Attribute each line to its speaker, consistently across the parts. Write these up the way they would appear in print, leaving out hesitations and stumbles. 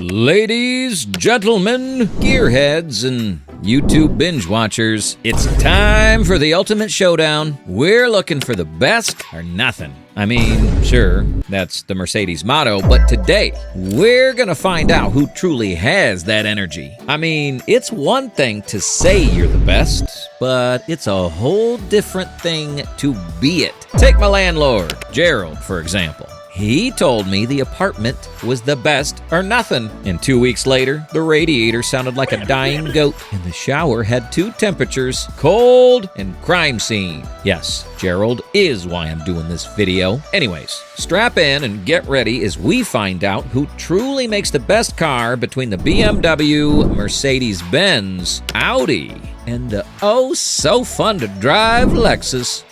Speaker 1: Ladies, gentlemen, gearheads, and YouTube binge watchers, it's time for the ultimate showdown. We're looking for the best or nothing. I mean, sure, that's the Mercedes motto, but today, we're gonna find out who truly has that energy. I mean, it's one thing to say you're the best, but it's a whole different thing to be it. Take my landlord, Gerald, for example. He told me the apartment was the best or nothing. And 2 weeks later, the radiator sounded like a dying goat, and the shower had two temperatures, cold and crime scene. Yes, Gerald is why I'm doing this video. Anyways, strap in and get ready as we find out who truly makes the best car between the BMW, Mercedes-Benz, Audi, and the oh-so-fun-to-drive Lexus.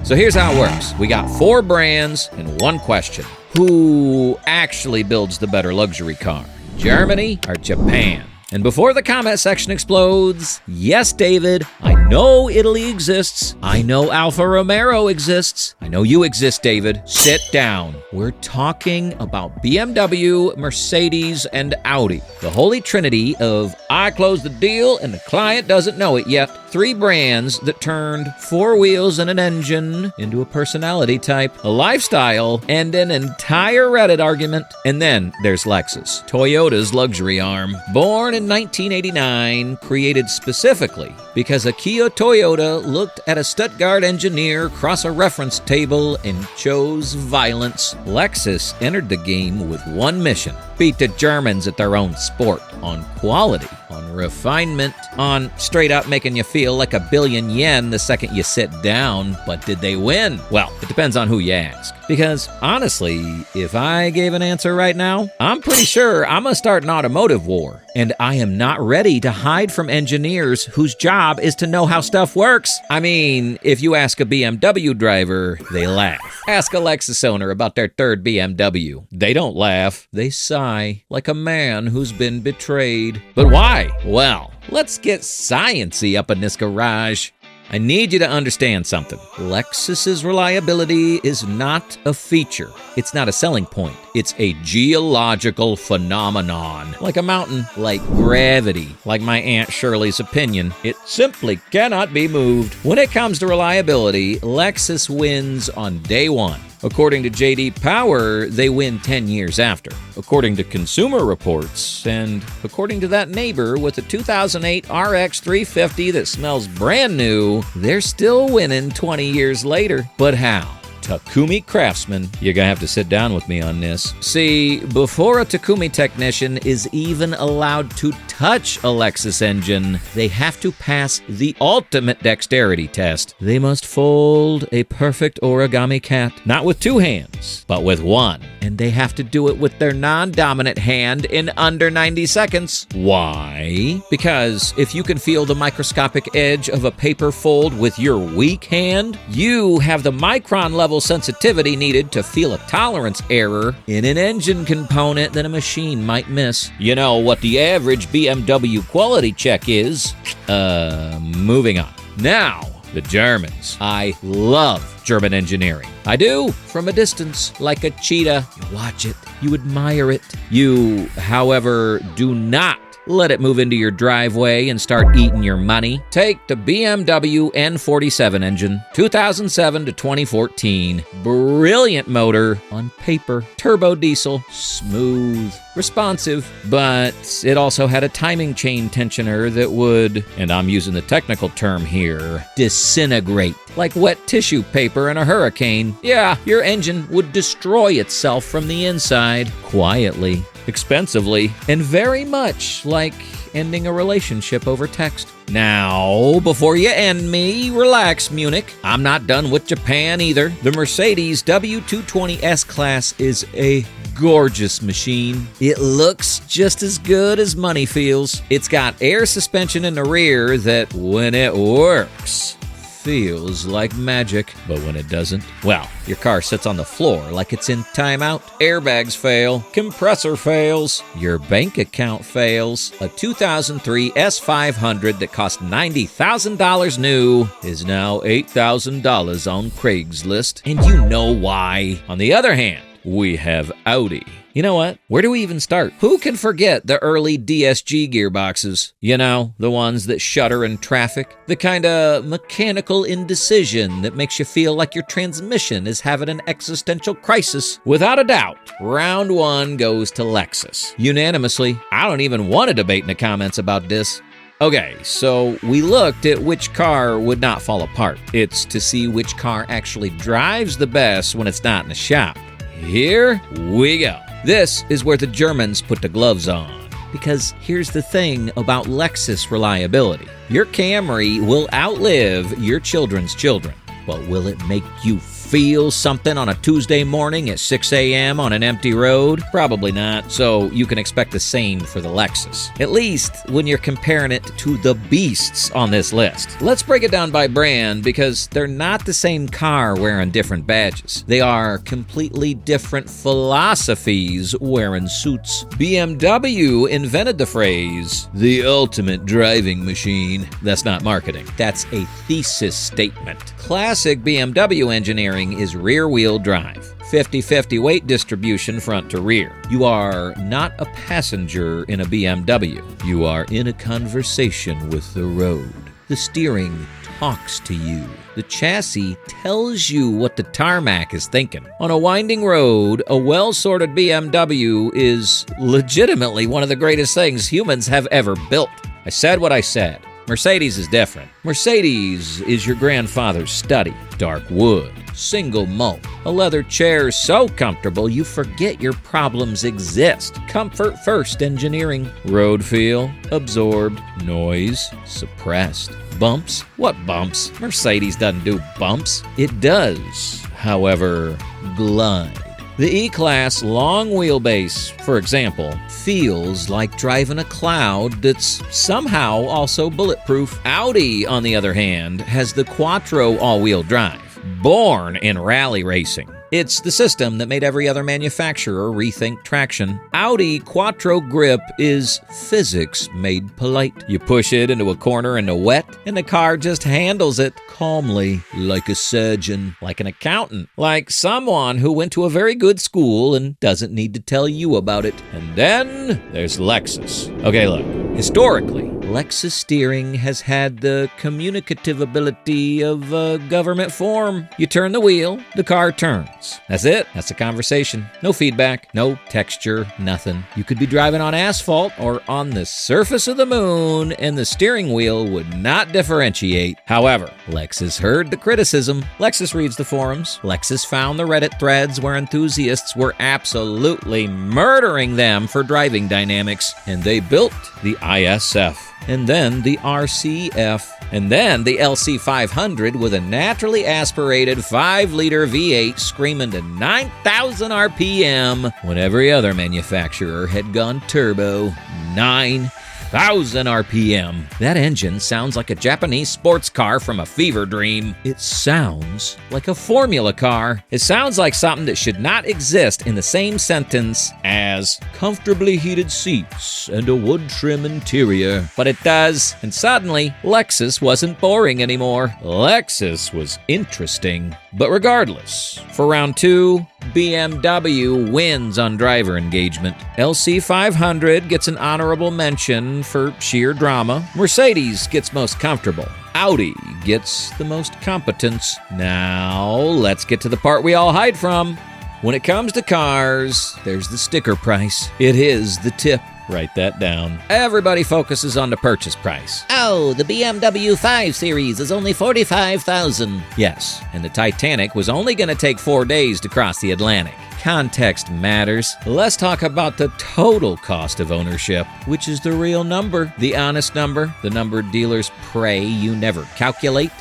Speaker 1: So here's how it works. We got 4 brands and one question. Who actually builds the better luxury car? Germany or Japan? And before the comment section explodes, yes, David, I know Italy exists. I know Alfa Romeo exists. I know you exist, David. Sit down. We're talking about BMW, Mercedes, and Audi. The holy trinity of I closed the deal and the client doesn't know it yet. 3 brands that turned 4 wheels and an engine into a personality type, a lifestyle, and an entire Reddit argument. And then there's Lexus, Toyota's luxury arm. Born in 1989, created specifically because a Kia Toyota looked at a Stuttgart engineer cross a reference table and chose violence. Lexus entered the game with one mission: beat the Germans at their own sport, on quality, on refinement, on straight up making you feel like $1 billion yen the second you sit down. But did they win? Well, it depends on who you ask. Because honestly, if I gave an answer right now, I'm pretty sure I'm gonna start an automotive war. And I am not ready to hide from engineers whose job is to know how stuff works. I mean, if you ask a BMW driver, they laugh. Ask a Lexus owner about their 3rd BMW. They don't laugh. They sigh like a man who's been betrayed. But why? Well, let's get sciencey up in this garage. I need you to understand something. Lexus's reliability is not a feature. It's not a selling point. It's a geological phenomenon. Like a mountain, like gravity, like my Aunt Shirley's opinion. It simply cannot be moved. When it comes to reliability, Lexus wins on day one. According to J.D. Power, they win 10 years after. According to Consumer Reports, and according to that neighbor with a 2008 RX 350 that smells brand new, they're still winning 20 years later. But how? Takumi Craftsman, you're gonna have to sit down with me on this. See, before a Takumi technician is even allowed to touch a Lexus engine, they have to pass the ultimate dexterity test. They must fold a perfect origami cat, not with 2 hands, but with 1. And they have to do it with their non-dominant hand in under 90 seconds. Why? Because if you can feel the microscopic edge of a paper fold with your weak hand, you have the micron level sensitivity needed to feel a tolerance error in an engine component that a machine might miss. You know what the average BMW quality check is? Moving on. Now, the Germans. I love German engineering. I do, from a distance, like a cheetah. You watch it, you admire it. You, however, do not let it move into your driveway and start eating your money. Take the BMW N47 engine, 2007 to 2014. Brilliant motor on paper. Turbo diesel, smooth, responsive, but it also had a timing chain tensioner that would, and I'm using the technical term here, disintegrate like wet tissue paper in a hurricane. Yeah, your engine would destroy itself from the inside, quietly, expensively, and very much like ending a relationship over text. Now, before you end me, relax, Munich. I'm not done with Japan either. The Mercedes W220 S-Class is a gorgeous machine. It looks just as good as money feels. It's got air suspension in the rear that, when it works, feels like magic. But when it doesn't, well, your car sits on the floor like it's in timeout. Airbags fail, compressor fails, your bank account fails. A 2003 S500 that cost $90,000 new is now $8,000 on Craigslist, and you know why. On the other hand, we have Audi. You know what? Where do we even start? Who can forget the early DSG gearboxes? You know, the ones that shudder in traffic? The kind of mechanical indecision that makes you feel like your transmission is having an existential crisis. Without a doubt, round one goes to Lexus. Unanimously. I don't even want to debate in the comments about this. Okay, so we looked at which car would not fall apart. It's to see which car actually drives the best when it's not in the shop. Here we go. This is where the Germans put the gloves on. Because here's the thing about Lexus reliability. Your Camry will outlive your children's children. But will it make you feel something on a Tuesday morning at 6 a.m. on an empty road? Probably not, so you can expect the same for the Lexus. At least when you're comparing it to the beasts on this list. Let's break it down by brand because they're not the same car wearing different badges. They are completely different philosophies wearing suits. BMW invented the phrase, the ultimate driving machine. That's not marketing. That's a thesis statement. Classic BMW engineering is rear-wheel drive. 50-50 weight distribution front to rear. You are not a passenger in a BMW. You are in a conversation with the road. The steering talks to you. The chassis tells you what the tarmac is thinking. On a winding road, a well-sorted BMW is legitimately one of the greatest things humans have ever built. I said what I said. Mercedes is different. Mercedes is your grandfather's study. Dark wood, single malt, a leather chair so comfortable you forget your problems exist. Comfort first engineering. Road feel, absorbed. Noise, suppressed. Bumps? What bumps? Mercedes doesn't do bumps. It does, however, glide. The E-Class long wheelbase, for example, feels like driving a cloud that's somehow also bulletproof. Audi, on the other hand, has the Quattro all-wheel drive, born in rally racing. It's the system that made every other manufacturer rethink traction. Audi Quattro Grip is physics made polite. You push it into a corner in the wet, and the car just handles it calmly, like a surgeon, like an accountant, like someone who went to a very good school and doesn't need to tell you about it. And then there's Lexus. Okay, look, historically, Lexus steering has had the communicative ability of a government form. You turn the wheel, the car turns. That's it. That's the conversation. No feedback, no texture, nothing. You could be driving on asphalt or on the surface of the moon, and the steering wheel would not differentiate. However, Lexus heard the criticism. Lexus reads the forums. Lexus found the Reddit threads where enthusiasts were absolutely murdering them for driving dynamics, and they built the ISF. And then the RCF, and then the LC500 with a naturally aspirated 5-liter V8 screaming to 9,000 RPM when every other manufacturer had gone turbo. 9,000 RPM. That engine sounds like a Japanese sports car from a fever dream. It sounds like a formula car. It sounds like something that should not exist in the same sentence as comfortably heated seats and a wood trim interior. But it does. And suddenly, Lexus wasn't boring anymore. Lexus was interesting. But regardless, for round 2, BMW wins on driver engagement. LC500 gets an honorable mention for sheer drama. Mercedes gets most comfortable. Audi gets the most competence. Now, let's get to the part we all hide from. When it comes to cars, there's the sticker price. It is the tip. Write that down. Everybody focuses on the purchase price. Oh, the BMW 5 Series is only $45,000. Yes, and the Titanic was only going to take 4 days to cross the Atlantic. Context matters. Let's talk about the total cost of ownership, which is the real number, the honest number, the number dealers pray you never calculate.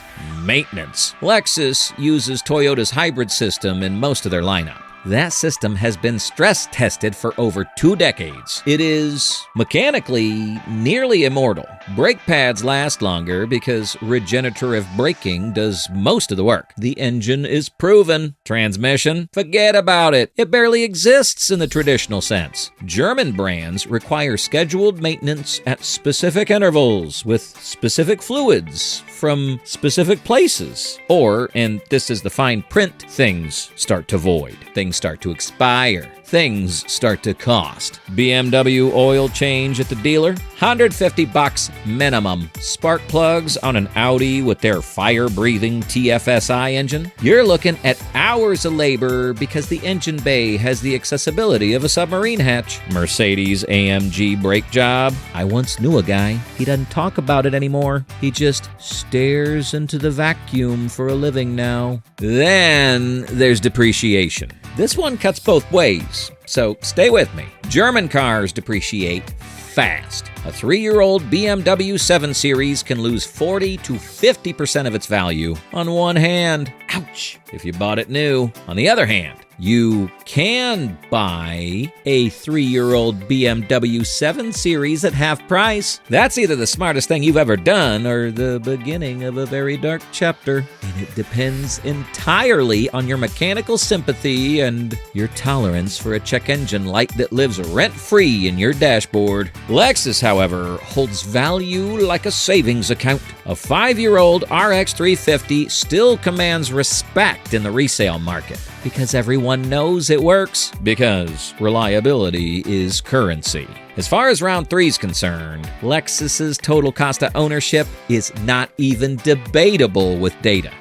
Speaker 1: Maintenance. Lexus uses Toyota's hybrid system in most of their lineup. That system has been stress-tested for over 2 decades. It is mechanically nearly immortal. Brake pads last longer because regenerative braking does most of the work. The engine is proven. Transmission? Forget about it. It barely exists in the traditional sense. German brands require scheduled maintenance at specific intervals with specific fluids from specific places. Or, and this is the fine print, things start to void. Things start to expire. Things start to cost. BMW oil change at the dealer, $150 minimum. Spark plugs on an Audi with their fire-breathing TFSI engine, you're looking at hours of labor because the engine bay has the accessibility of a submarine hatch. Mercedes AMG brake job, I once knew a guy. He doesn't talk about it anymore. He just stares into the vacuum for a living now. Then there's depreciation. This one cuts both ways, so stay with me. German cars depreciate fast. A 3-year-old BMW 7 Series can lose 40 to 50% of its value on one hand. Ouch! If you bought it new. On the other hand, you can buy a 3-year-old BMW 7 Series at half price. That's either the smartest thing you've ever done or the beginning of a very dark chapter. And it depends entirely on your mechanical sympathy and your tolerance for a check engine light that lives rent-free in your dashboard. Lexus, however, holds value like a savings account. A 5-year-old RX 350 still commands respect in the resale market because everyone knows it works, because reliability is currency. As far as round 3 is concerned, Lexus's total cost of ownership is not even debatable with data.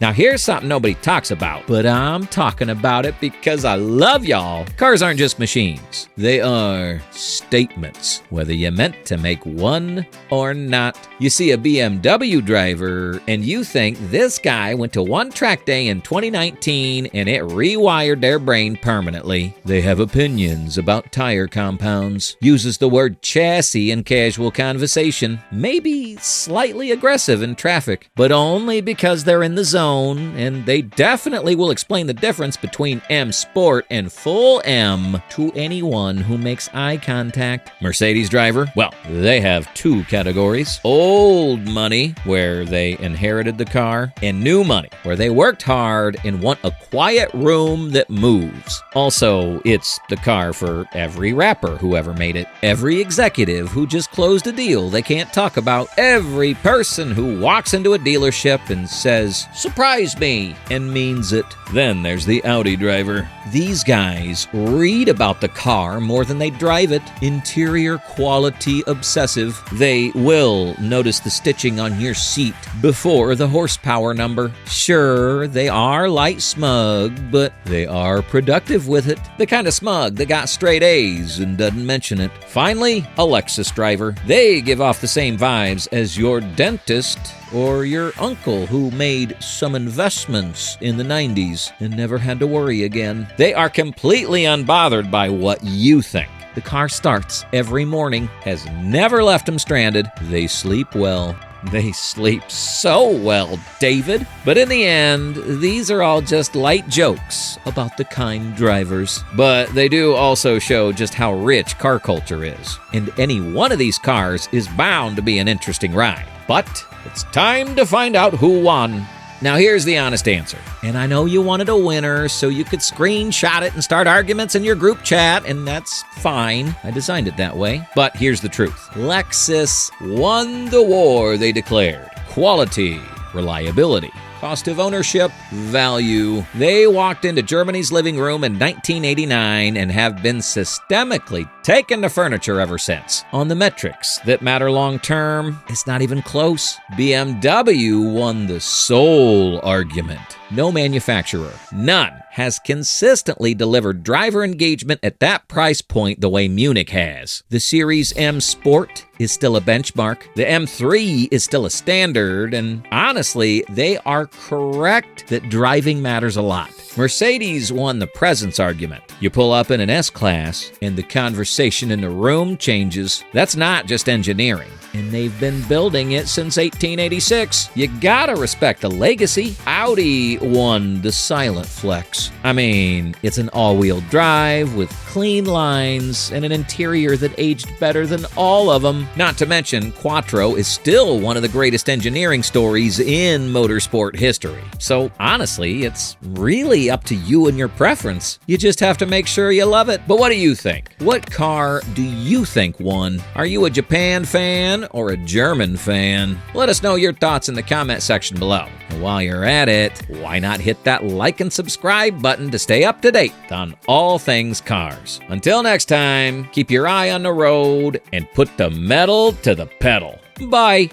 Speaker 1: Now here's something nobody talks about, but I'm talking about it because I love y'all. Cars aren't just machines. They are statements, whether you meant to make one or not. You see a BMW driver and you think this guy went to one track day in 2019 and it rewired their brain permanently. They have opinions about tire compounds, uses the word chassis in casual conversation, maybe slightly aggressive in traffic, but only because they're in the zone. And they definitely will explain the difference between M Sport and full M to anyone who makes eye contact. Mercedes driver? Well, they have 2 categories. Old money, where they inherited the car, and new money, where they worked hard and want a quiet room that moves. Also, it's the car for every rapper who ever made it, every executive who just closed a deal they can't talk about, every person who walks into a dealership and says, "Surprise me," and means it. Then there's the Audi driver. These guys read about the car more than they drive it. Interior quality obsessive. They will notice the stitching on your seat before the horsepower number. Sure, they are light smug, but they are productive with it. The kind of smug that got straight A's and doesn't mention it. Finally, a Lexus driver. They give off the same vibes as your dentist or your uncle who made some investments in the 90s and never had to worry again. They are completely unbothered by what you think. The car starts every morning, has never left them stranded. They sleep well. They sleep so well, David. But in the end, these are all just light jokes about the kind drivers. But they do also show just how rich car culture is. And any one of these cars is bound to be an interesting ride. But it's time to find out who won. Now here's the honest answer. And I know you wanted a winner so you could screenshot it and start arguments in your group chat, and that's fine. I designed it that way. But here's the truth. Lexus won the war they declared. Quality, reliability, cost of ownership, value. They walked into Germany's living room in 1989 and have been systemically taking the furniture ever since. On the metrics that matter long term, it's not even close. BMW won the soul argument. No manufacturer, none, has consistently delivered driver engagement at that price point the way Munich has. The Series M Sport is still a benchmark. The M3 is still a standard, and honestly, they are correct that driving matters a lot. Mercedes won the presence argument. You pull up in an S-Class, and the conversation in the room changes. That's not just engineering. And they've been building it since 1886. You gotta respect the legacy. Audi won the silent flex. I mean, it's an all-wheel drive with clean lines and an interior that aged better than all of them. Not to mention, Quattro is still one of the greatest engineering stories in motorsport history. So honestly, it's really up to you and your preference. You just have to make sure you love it. But what do you think? What car do you think won? Are you a Japan fan or a German fan? Let us know your thoughts in the comment section below. And while you're at it, why not hit that like and subscribe button to stay up to date on all things cars. Until next time, keep your eye on the road and put the metal to the pedal. Bye.